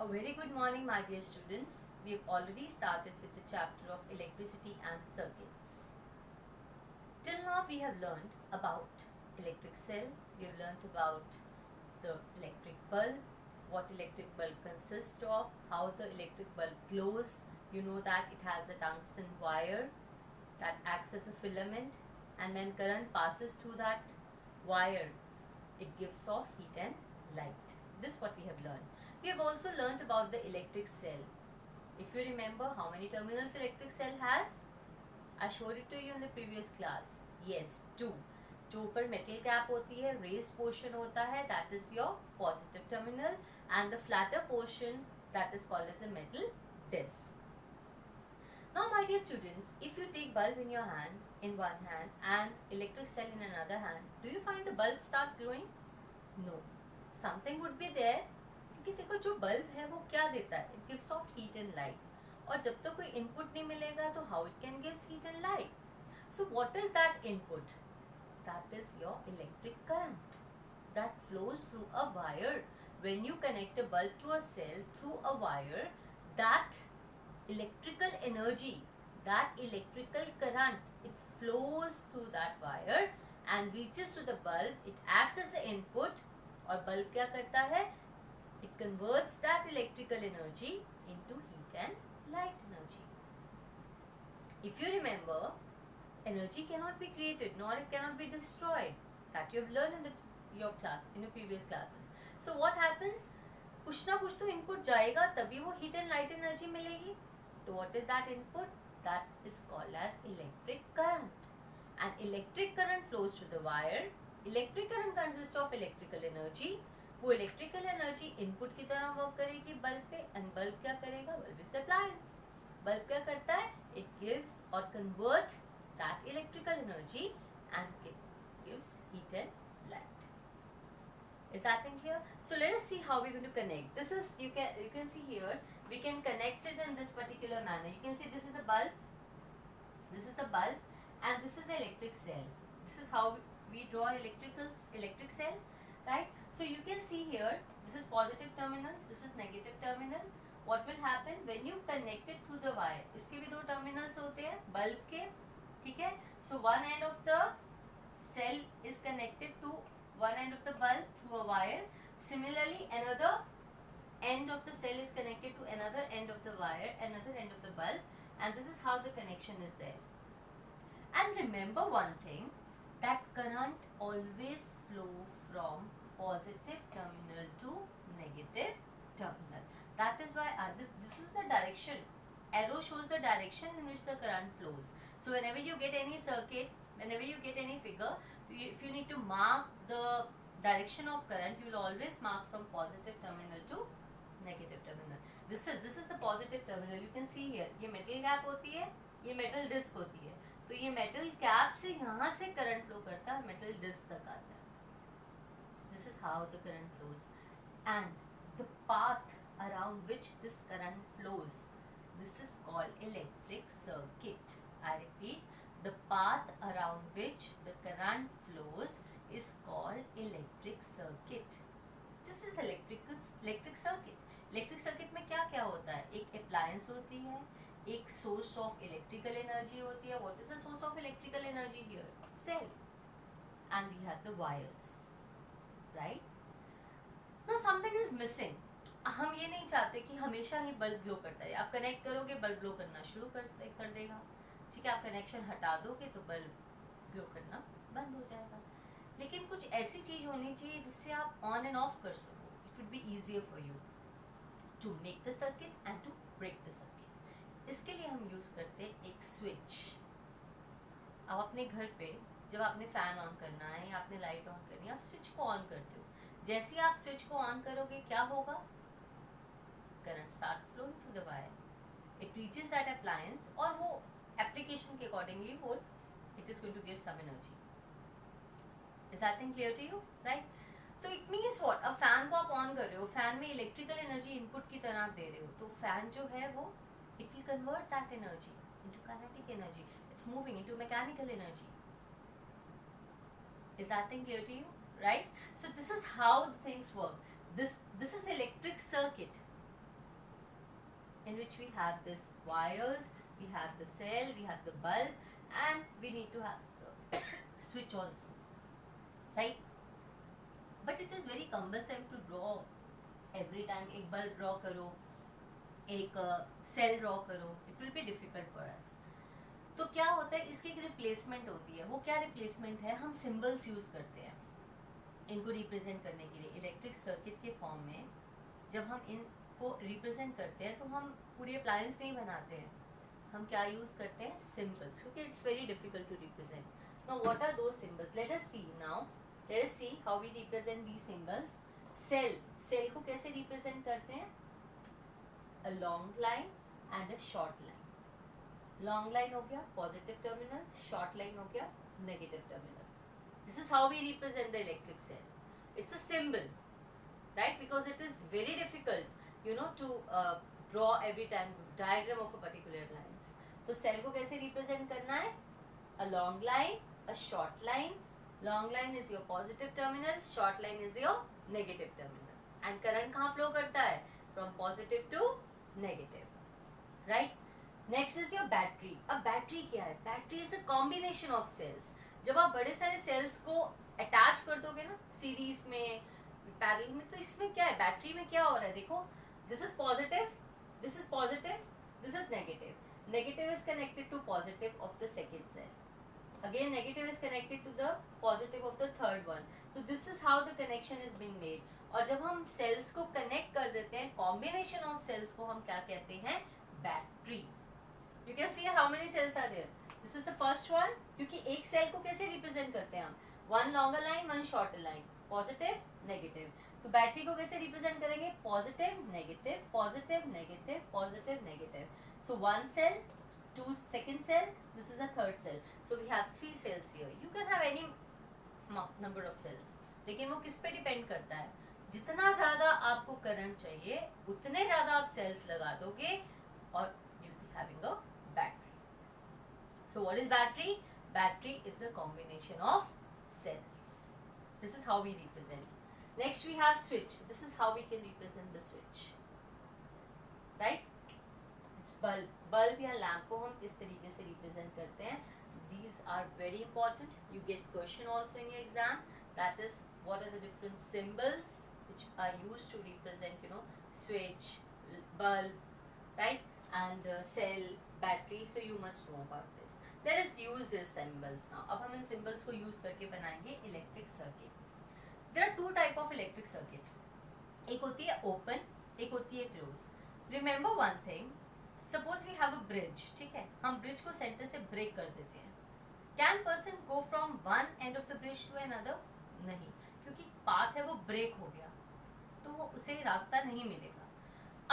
A very good morning, my dear students. We have already started with the chapter of electricity and circuits. Till now we have learned about electric cell, we have learned about the electric bulb, what electric bulb consists of, how the electric bulb glows. You know that it has a tungsten wire that acts as a filament, and when current passes through that wire, it gives off heat and light. This is what we have learned. We have also learnt about the electric cell. If you remember, how many terminals electric cell has? I showed it to you in the previous class. Yes, 2. जो ऊपर metal cap होती है, raised portion होता है, that is your positive terminal, and the flatter portion that is called as a metal disc. Now, my dear students, if you take bulb in your hand, in one hand, and electric cell in another hand, do you find the bulb start glowing? No. Something would be there. क्योंकि देखो जो bulb है वो क्या देता है? It gives off heat and light. और जब तक कोई इनपुट नहीं मिलेगा तो how it can give heat and light? So what is that input? That is your electric current that flows through a wire. When you connect a bulb to a cell through a wire, that electrical energy, that electrical current, it flows through that wire and reaches to the bulb. It acts as the input और bulb क्या करता है? It converts that electrical energy into heat and light energy. If you remember, energy cannot be created nor it cannot be destroyed. That you have learned in your previous classes. So what happens? कुछ ना कुछ तो input जाएगा तभी वो heat and light energy मिलेगी. So what is that input? That is called as electric current. And electric current flows through the wire. Electric current consists of electrical energy. वो electrical energy input की तरह work करेगी bulb पे, and bulb क्या करेगा? Bulb is appliance. Bulb क्या करता है? इट गिव्स और convert that electrical energy and it gives heat and light. Is that thing clear? So let us see how we're going to connect. This is you can see here we can connect it in this particular manner. You can see this is a bulb, this is the bulb, and this is the electric cell. This is how we draw electric cell, right? So you can see here, this is positive terminal, this is negative terminal. What will happen when you connect it through the wire? इसके भी दो terminals होते हैं bulb के, ठीक है? So one end of the cell is connected to one end of the bulb through a wire. Similarly, another end of the cell is connected to another end of the wire, another end of the bulb, and this is how the connection is there. And remember one thing, that current always flow from positive terminal to negative terminal. That is why this is the direction. Arrow shows the direction in which the current flows. So whenever you get any circuit, whenever you get any figure, if you need to mark the direction of current, you will always mark from positive terminal to negative terminal. This is the positive terminal. You can see here, ये metal gap होती है, ये metal disc होती है. तो ये metal cap से यहाँ से current flow करता है, metal disc तक आता है. This is how the current flows, and the path around which this current flows, this is called electric circuit. I repeat, the path around which the current flows is called electric circuit. This is electric circuit. Electric circuit में क्या क्या होता है? एक appliance होती है, एक source of electrical energy होती है. What is the source of electrical energy here? Cell. And we have the wires. Right? Now something is missing. हम ये नहीं चाहते कि हमेशा ही बल्ब ग्लो करता है. आप कनेक्ट करोगे बल्ब ग्लो करना शुरू कर देगा, ठीक है? आप कनेक्शन हटा दोगे तो बल्ब ग्लो करना बंद हो जाएगा. लेकिन कुछ ऐसी चीज होनी चाहिए जिससे आप ऑन एंड ऑफ कर सको. It would be easier for you to make the circuit and to break the circuit. इसके लिए हम यूज करते हैं एक स्विच. आप अपने घर पे जब आपने फैन ऑन करना है या आपने लाइट ऑन करनी है, आप स्विच को ऑन करते हो. जैसे ही आप स्विच को ऑन करोगे क्या होगा? Current start flowing through the wire. It reaches that appliance और वो एप्लीकेशन के अकॉर्डिंगली वो it is going to give some energy. Is that thing clear to you? Right? तो इट मीन्स व्हाट? अब फैन को आप ऑन कर रहे हो, फैन में इलेक्ट्रिकल एनर्जी इनपुट की तरह आप दे रहे हो, तो फैन जो है वो it will convert that energy into kinetic energy. It's moving into mechanical energy. Is that thing clear to you? Right? So this is how the things work. This is electric circuit. in which we have this wires, we have the cell, we have the bulb, and we need to have the switch also, right? But it is very cumbersome to draw every time. एक bulb draw करो, एक cell draw करो, it will be difficult for us. तो क्या होता है, इसकी एक रिप्लेसमेंट होती है. वो क्या रिप्लेसमेंट है, हम सिंबल्स यूज करते हैं इनको रिप्रेजेंट करने के लिए. इलेक्ट्रिक सर्किट के फॉर्म में जब हम इनको रिप्रेजेंट करते हैं तो हम पूरी अप्लायंस नहीं बनाते हैं, हम क्या यूज करते हैं, सिंबल्स, क्योंकि it's very difficult to represent. Now what are those symbols, let us see how we represent these symbols. Cell को कैसे रिप्रेजेंट करते हैं, a long line and a short line. Long line हो गया positive terminal, short line हो गया negative terminal. This is how we represent the electric cell. It's a symbol, right? Because it is very difficult, to draw every time diagram of a particular lines. तो cell को कैसे represent करना है, a long line, a short line. Long line is your positive terminal, short line is your negative terminal. And current कहाँ flow करता है, from positive to negative, right? Next is your battery. अब battery क्या है, battery is a combination of cells. जब आप बड़े सारे सेल्स को अटैच कर दोगे ना, सीरीज में, पैरेलल में, तो इसमें क्या है, बैटरी में क्या हो रहा है, देखो, this is positive, this is positive, this is negative. Negative is connected to positive of the second cell, again negative is connected to the positive of the third one. तो this is how the connection is being made. और जब हम sales को connect कर देते हैं, combination of sales को हम क्या कहते हैं, battery. You can see how many cells are there. This is the first one, क्योंकि एक सेल को कैसे रिप्रेजेंट करते हैं हम, one longer line, one shorter line, positive negative. तो बैटरी को कैसे रिप्रेजेंट करेंगे, positive negative, positive negative, positive negative. So one cell, two second cell, this is a third cell. So we have three cells here. You can have any number of sales, लेकिन वो किस पे depend करता है, जितना ज्यादा आपको current चाहिए उतने ज्यादा आप सेल्स लगा दोगे और you will be having a battery. So what is battery? Battery is a combination of cells. This is how we represent. Next we have switch. This is how we can represent the switch. Right? It's bulb. Bulb या lamp को हम इस तरीके से represent करते हैं. These are very important. You get question also in your exam. That is, what are the different symbols which are used to represent, switch, bulb, right? And cell, battery. So you must know about this. Let us use these symbols now. अब हम इन symbols को use करके बनाएंगे electric circuit. There are two type of electric circuit. एक होती है open, एक होती है close. Remember one thing. Suppose we have a bridge, ठीक है? हम bridge को center से break कर देते हैं. Can person go from one end of the bridge to another? नहीं, क्योंकि path है वो break हो गया, तो वो उसे रास्ता नहीं मिलेगा.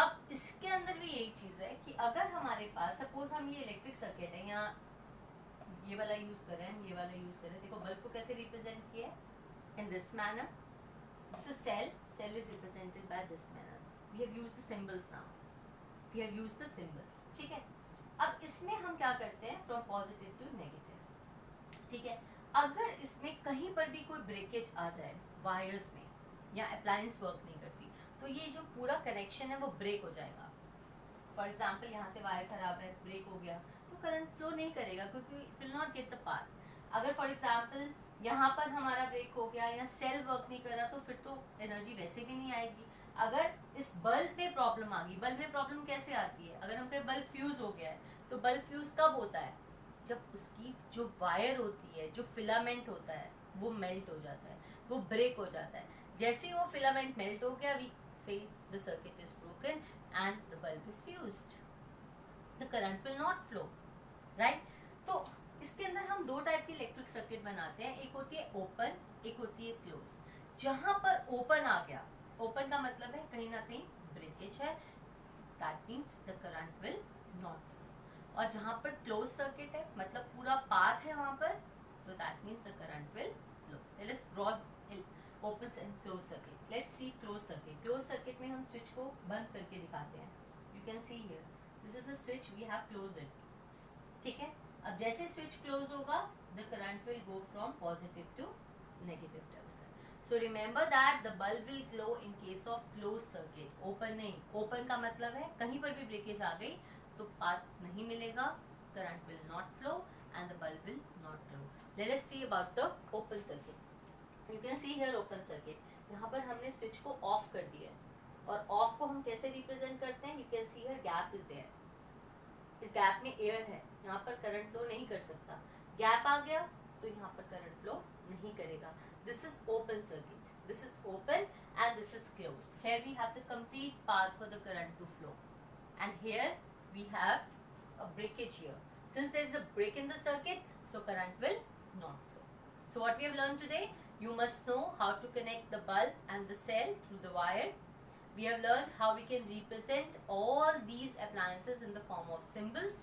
अब इसके अंदर भी यही चीज है कि अगर हमारे पास सपोज हम ये इलेक्ट्रिक सर्किट है, यहाँ ये वाला यूज करें, ये वाला यूज करें. देखो बल्ब को कैसे रिप्रेजेंट किया है, in this manner. This is cell is represented by this manner. We have used the symbols now, we have used the symbols, ठीक है. अब इसमें हम क्या करते हैं, फ्रॉम पॉजिटिव टू नेगेटिव, ठीक है. अगर इसमें कहीं पर भी कोई ब्रेकेज आ जाए वायर्स में, या अप्लायंस वर्क नहीं करती, तो ये जो पूरा कनेक्शन है वो ब्रेक हो जाएगा. फॉर एग्जाम्पल यहाँ से वायर खराब है, ब्रेक हो गया, तो करंट फ्लो नहीं करेगा, क्योंकि it will not get the path. अगर फॉर एग्जाम्पल यहाँ पर हमारा ब्रेक हो गया या सेल वर्क नहीं कर रहा, तो फिर तो एनर्जी वैसे भी नहीं आएगी. अगर इस बल्ब में प्रॉब्लम आ गई, बल्ब में प्रॉब्लम कैसे आती है, अगर हमको बल्ब फ्यूज हो गया है, तो बल्ब फ्यूज कब होता है, जब उसकी जो वायर होती है, जो फिलामेंट होता है, वो मेल्ट हो जाता है, वो ब्रेक हो जाता है. जैसे ही वो फिलामेंट मेल्ट हो गया, वी से the circuit is broken and the bulb is fused. The current will not flow, right? तो इसके अंदर हम दो टाइप की इलेक्ट्रिक सर्किट बनाते हैं. एक होती है ओपन, एक होती है क्लोज. जहां पर ओपन आ गया, ओपन का मतलब है कहीं ना कहीं ब्रेकेज है, that means the current will not flow. और जहां पर क्लोज सर्किट है, मतलब पूरा पाथ है वहां पर, तो that means the current will flow. Let us draw open and close circuit. Let's see close circuit. Close circuit में हम स्विच को बंद करके दिखाते हैं. You can see here, this is a switch, we have closed it, ठीक है. अब जैसे स्विच क्लोज होगा, the current will go from positive to negative terminal. So remember that the bulb will glow in case of closed circuit. Open नहीं, open का मतलब है कहीं पर भी breakage आ गई तो path नहीं मिलेगा, current will not flow and the bulb will not glow. Let us see about the open circuit. You can see here open circuit. यहाँ पर हमने switch को off कर दिया है और off को हम कैसे represent करते हैं? You can see here gap is there. इस गैप में एयर है, यहाँ पर करंट फ्लो नहीं कर सकता. गैप आ गया तो यहाँ पर करंट फ्लो नहीं करेगा. This is open circuit. This is open and this is closed. Here we have the complete path for the current to flow and here we have a breakage here. Since there is a break in the circuit, so current will not flow. So what we have learn today, you must know how to connect the bulb and the cell through the wire. We have learned how we can represent all these appliances in the form of symbols.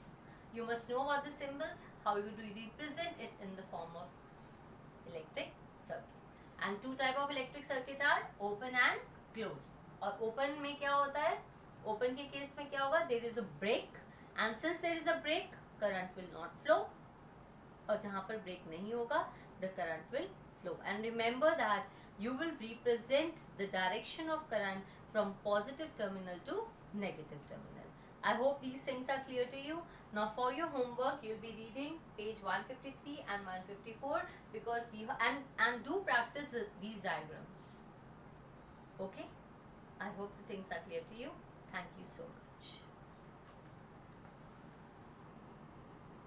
You must know about the symbols, how you do represent it in the form of electric circuit. And two type of electric circuit are open and closed. और open में क्या होता है? Open के case में क्या होगा? There is a break, and since there is a break, current will not flow. और जहाँ पर break नहीं होगा, the current will flow. And remember that you will represent the direction of current from positive terminal to negative terminal. I hope these things are clear to you. Now for your homework, you'll be reading page 153 and 154 because you and do practice these diagrams. Okay? I hope the things are clear to you. Thank you so much.